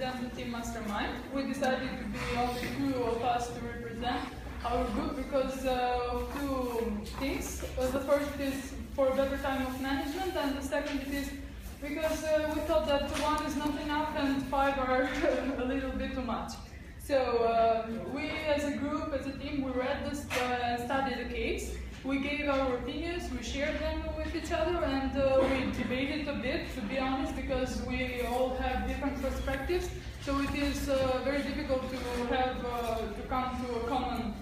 represent the team Mastermind. We decided to be only two of us to represent our group because of two things. The first is for a better time of management, and the second is because we thought that one is not enough and five are a little bit too much. So we as a group, as a team, we read this and studied the case. We gave our opinions, we shared them with each other, and we debated a bit, to be honest, because we all have different perspectives. So it is very difficult to have to come to a common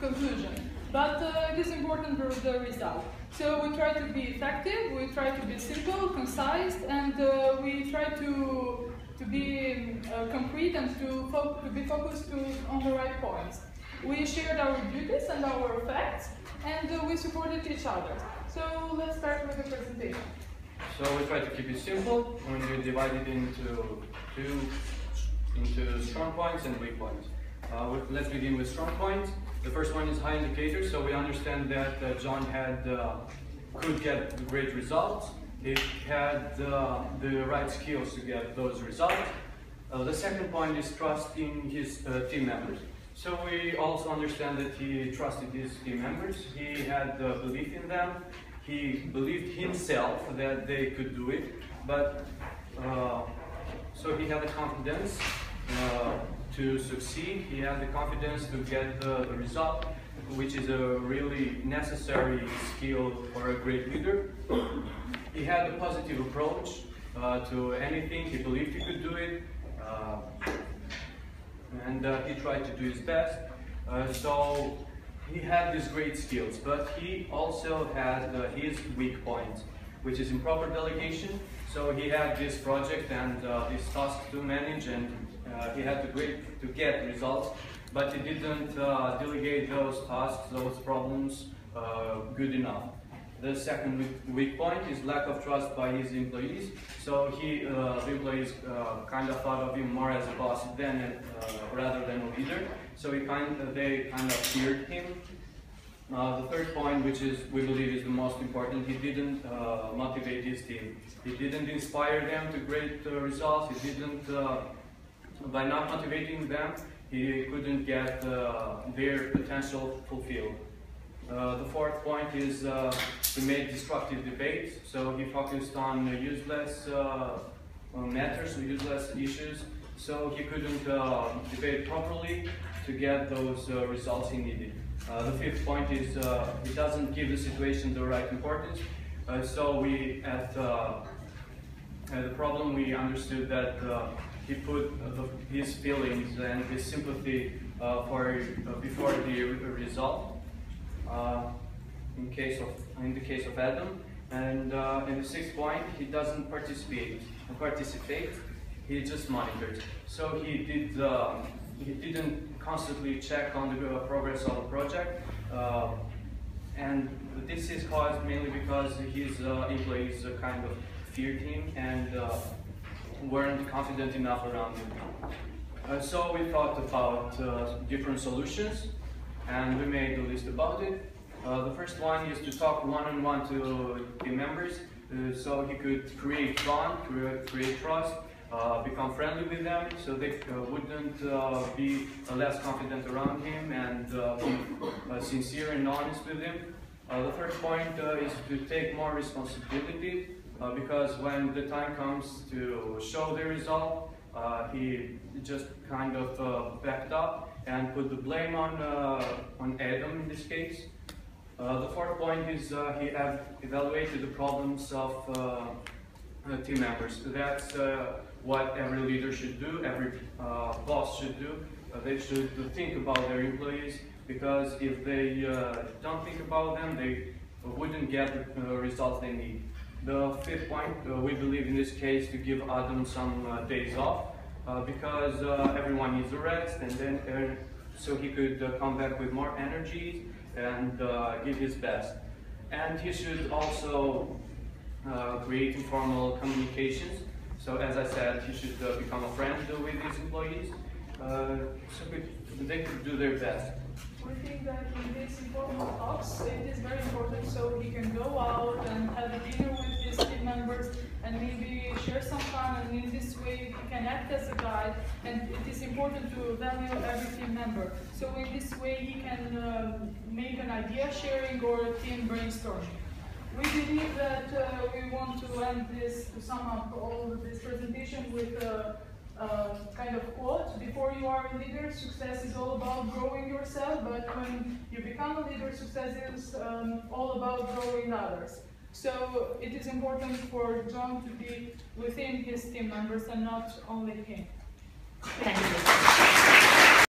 conclusion. But it is important for the result. So we try to be effective, we try to be simple, concise, and we try to be concrete and to be focused on the right points. We shared our duties and our facts, and we supported each other. So let's start with the presentation. So we try to keep it simple, and we divide it into strong points and weak points. Let's begin with strong points. The first one is high indicators. So we understand that John could get great results. He had the right skills to get those results. The second point is trust in his team members. So we also understand that he trusted his team members. He had belief in them. He believed himself that they could do it. But so he had the confidence to succeed. He had the confidence to get the result, which is a really necessary skill for a great leader. He had a positive approach to anything. He believed he could do it, and he tried to do his best. So he had these great skills, but he also had his weak points, which is improper delegation. So he had this project and this task to manage, and he had to get results, but he didn't delegate those tasks, those problems good enough. The second weak point is lack of trust by his employees. So the employees kind of thought of him more as a boss rather than a leader. So they kind of feared him. The third point, which we believe is the most important, he didn't motivate his team. He didn't inspire them to great results. He didn't, by not motivating them, he couldn't get their potential fulfilled. The fourth point is he made destructive debates. So he focused on useless matters, useless issues. So he couldn't debate properly to get those results he needed. The fifth point is he doesn't give the situation the right importance. So at the problem, we understood that he put his feelings and his sympathy before the result. In the case of Adam, and in the sixth point, he doesn't participate. He just monitors. So he didn't constantly check on the progress of the project, and this is caused mainly because his employees kind of feared him and weren't confident enough around him. So we thought about different solutions, and we made a list about it. The first one is to talk one-on-one to team members, so he could create bond, create trust, become friendly with them, so they wouldn't be less confident around him, and be sincere and honest with him. The third point is to take more responsibility, because when the time comes to show the result, he just kind of backed up and put the blame on Adam in this case. The fourth point is he evaluated the problems of team members. That's what every leader should do, every boss should do. They should think about their employees, because if they don't think about them, they wouldn't get the results they need. The fifth point, we believe in this case to give Adam some days off, because everyone needs a rest, and then so he could come back with more energy and give his best. And he should also create informal communications. So as I said, he should become a friend with his employees, so they could do their best. We think that in these informal talks, it is very important so he can go out and have a dinner with his his team members and maybe share some fun, and in this way he can act as a guide, and it is important to value every team member. So in this way he can make an idea sharing or a team brainstorming. We believe that we want to end this, to sum up all of this presentation with a kind of quote: before you are a leader, success is all about growing yourself, but when you become a leader, success is all about growing others. So it is important for John to be within his team members and not only him. Thank you.